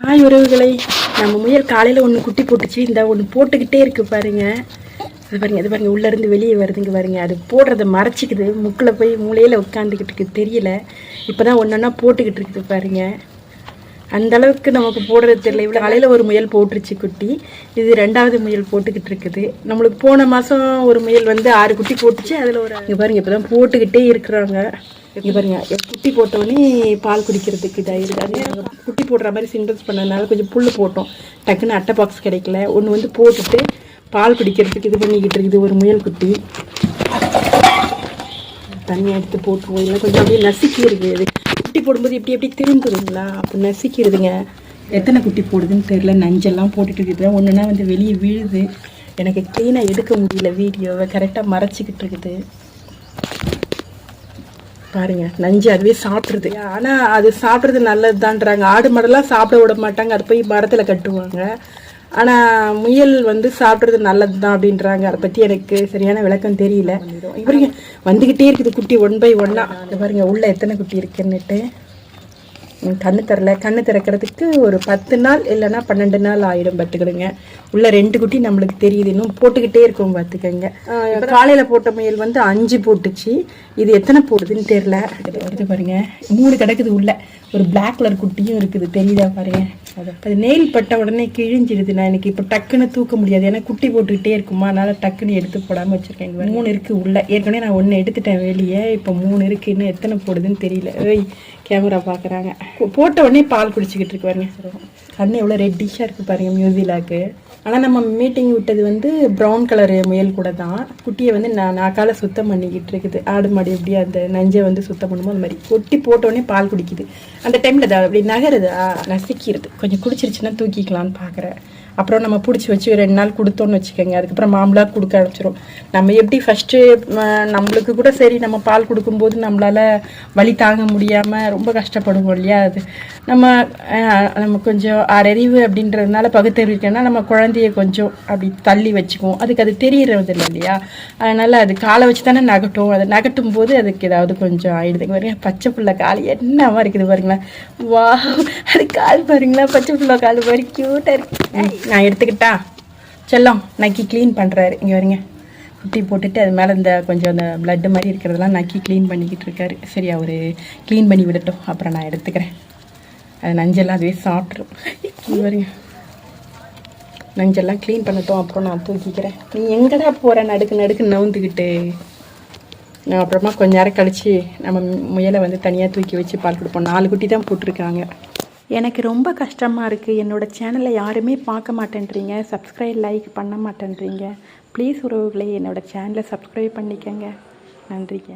Hi உறவுகளை, நம்ம முயல் காலையில் ஒன்று குட்டி போட்டுச்சு. இந்த ஒன்று போட்டுக்கிட்டே இருக்கு பாருங்க. அது பாருங்க, அது பாருங்க, உள்ளேருந்து வெளியே வருதுங்க பாருங்க. அது போடுறத மறைச்சிக்குது, முக்கில் போய் மூலையில் உட்காந்துக்கிட்டு இருக்கு, தெரியல. இப்போ தான் ஒன்றா போட்டுக்கிட்டு இருக்குது பாருங்க. அந்த அளவுக்கு நமக்கு போடுறது தெரியல. இவ்வளோ காலையில் ஒரு முயல் போட்டுருச்சு குட்டி. இது 2வது முயல் போட்டுக்கிட்டு இருக்குது. நம்மளுக்கு போன மாதம் ஒரு முயல் வந்து 6 குட்டி போட்டுச்சு. அதில் ஒரு இங்கே பாருங்க, இப்போ தான் போட்டுக்கிட்டே இருக்கிறாங்க. இங்கே பாருங்க, குட்டி போட்டோடனே பால் குடிக்கிறதுக்கு இதாகிடுது. அதே நாங்கள் குட்டி போடுற மாதிரி சிங்கிள்ஸ் பண்ணதுனால கொஞ்சம் புல் போட்டோம். டக்குன்னு அட்டை பாக்ஸ் கிடைக்கல. ஒன்று வந்து போட்டுட்டு பால் குடிக்கிறதுக்கு இது பண்ணிக்கிட்டு இருக்குது ஒரு முயல் குட்டி. தண்ணியை எடுத்து போட்டுருவோம். இல்லை கொஞ்சம் அப்படியே நசுக்கி இருக்குது. குட்டி போடும்போது எப்படி எப்படி திரும்புதுங்களா, அப்போ நசுக்கிடுதுங்க. எத்தனை குட்டி போடுதுன்னு தெரியல. நஞ்செல்லாம் போட்டுட்டு இருக்குது. ஒன்றுனா வந்து வெளியே விழுது. எனக்கு க்ளீனாக எடுக்க முடியல வீடியோவை. கரெக்டாக மறைச்சிக்கிட்டு இருக்குது பாருங்க. நஞ்சு அதுவே சாப்பிட்றது. ஆனால் அது சாப்பிட்றது நல்லது தான்றாங்க. ஆடு மாடெல்லாம் சாப்பிட விட மாட்டாங்க, அது போய் மரத்தில் கட்டுவாங்க. ஆனால் முயல் வந்து சாப்பிட்றது நல்லது தான் அப்படின்றாங்க. அதை பற்றி எனக்கு சரியான விளக்கம் தெரியல. பாருங்க, வந்துக்கிட்டே இருக்குது குட்டி 1 by 1. இது பாருங்க, உள்ள எத்தனை குட்டி இருக்குன்னுட்டு. கண்ணு தரல. கண்ணு திறக்கிறதுக்கு ஒரு 10 நாள் இல்லைன்னா 12 நாள் ஆயிடும் பார்த்துக்கிடுங்க. உள்ள 2 குட்டி நம்மளுக்கு தெரியுது. இன்னும் போட்டுக்கிட்டே இருக்கும் பார்த்துக்கங்க. காலையில் போட்ட முயல் வந்து 5 போட்டுச்சு. இது எத்தனை போடுதுன்னு தெரியல. இது பாருங்க, 3 கிடக்குது. உள்ள ஒரு பிளாக் கலர் குட்டியும் இருக்குது, தெரியுதா பாருங்க. அது நெயில் பட்ட உடனே கிழிஞ்சிடுது. நான் எனக்கு இப்போ டக்குன்னு தூக்க முடியாது, ஏன்னா குட்டி போட்டுக்கிட்டே இருக்குமா, அதனால டக்குன்னு எடுத்து போடாமல் வச்சிருக்கேன். 3 இருக்கு உள்ள. ஏற்கனவே நான் 1 எடுத்துட்டேன் வெளியே. இப்போ 3 இருக்கு. இன்னும் எத்தனை போடுதுன்னு தெரியல. கேமரா பார்க்குறாங்க. போட்ட உடனே பால் குடிச்சிக்கிட்டு இருக்கு பாருங்க. கண்ணு எவ்வளோ ரெட்டிஷாக இருக்குது பாருங்க மியூசிலாக்கு. ஆனால் நம்ம மீட்டிங் விட்டது வந்து ப்ரௌன் கலர் முயல் கூட தான். குட்டியை வந்து நாக்கால சுத்தம் பண்ணிக்கிட்டு இருக்குது. ஆடு மாடு எப்படி அந்த நஞ்சை வந்து சுத்தம் பண்ணுமோ அது மாதிரி. கொட்டி போட்டோடனே பால் குடிக்குது. அந்த டைமில் அப்படி நகருது, நசிக்கிறது. கொஞ்சம் குடிச்சிருச்சுன்னா தூக்கிக்கலான்னு பார்க்குறேன். அப்புறம் நம்ம பிடிச்சி வச்சு 2 நாள் கொடுத்தோன்னு வச்சுக்கோங்க. அதுக்கப்புறம் மாம்பழம் கொடுக்க ஆரம்பிச்சிடும். நம்ம எப்படி ஃபஸ்ட்டு நம்மளுக்கு கூட சரி, நம்ம பால் கொடுக்கும்போது நம்மளால் வலி தாங்க முடியாமல் ரொம்ப கஷ்டப்படுவோம் இல்லையா. அது நம்ம கொஞ்சம் அறிவு அப்படின்றதுனால பகுத்தறிவு இருக்கேன்னா நம்ம குழந்தைய கொஞ்சம் அப்படி தள்ளி வச்சுக்குவோம். அதுக்கு அது தெரியறது இல்லை இல்லையா. அதனால் அது காலை வச்சு தானே நகட்டும். அதை நகட்டும் போது அதுக்கு ஏதாவது கொஞ்சம் ஆயிடுது பாருங்க. பச்சை புள்ள கால் என்னவா இருக்குது பாருங்களேன். வா, அது கால் பாருங்களா, பச்சை புள்ள கால் மாதிரி க்யூட்டாக இருக்கு. நான் எடுத்துக்கிட்டா செல்லம் நக்கி க்ளீன் பண்ணுறாரு. இங்கே வரீங்க, குட்டி போட்டுட்டு அது மேலே இந்த கொஞ்சம் அந்த பிளட்டு மாதிரி இருக்கிறதெல்லாம் நக்கி க்ளீன் பண்ணிக்கிட்டு இருக்காரு. சரி, அவர் க்ளீன் பண்ணி விடட்டும், அப்புறம் நான் எடுத்துக்கிறேன். அது நஞ்செல்லாம் அதுவே சாப்பிட்ரும். இங்கே வரீங்க, நஞ்செல்லாம் க்ளீன் பண்ணட்டும், அப்புறம் நான் தூக்கிக்கிறேன். நீ எங்கடா போகிற நடுக்கு நவுந்துக்கிட்டு? நான் அப்புறமா கொஞ்ச நேரம் கழித்து நம்ம முயலை வந்து தனியாக தூக்கி வச்சு பால் கொடுப்போம். 4 குட்டி தான் போட்டிருக்காங்க. எனக்கு ரொம்ப கஷ்டமாக இருக்குது. என்னோடய சேனலை யாருமே பார்க்க மாட்டேன்றீங்க, சப்ஸ்கிரைப் லைக் பண்ண மாட்டேன்றீங்க. ப்ளீஸ் உறவுகளே, என்னோடய சேனலை சப்ஸ்கிரைப் பண்ணிக்கங்க. நன்றிங்க.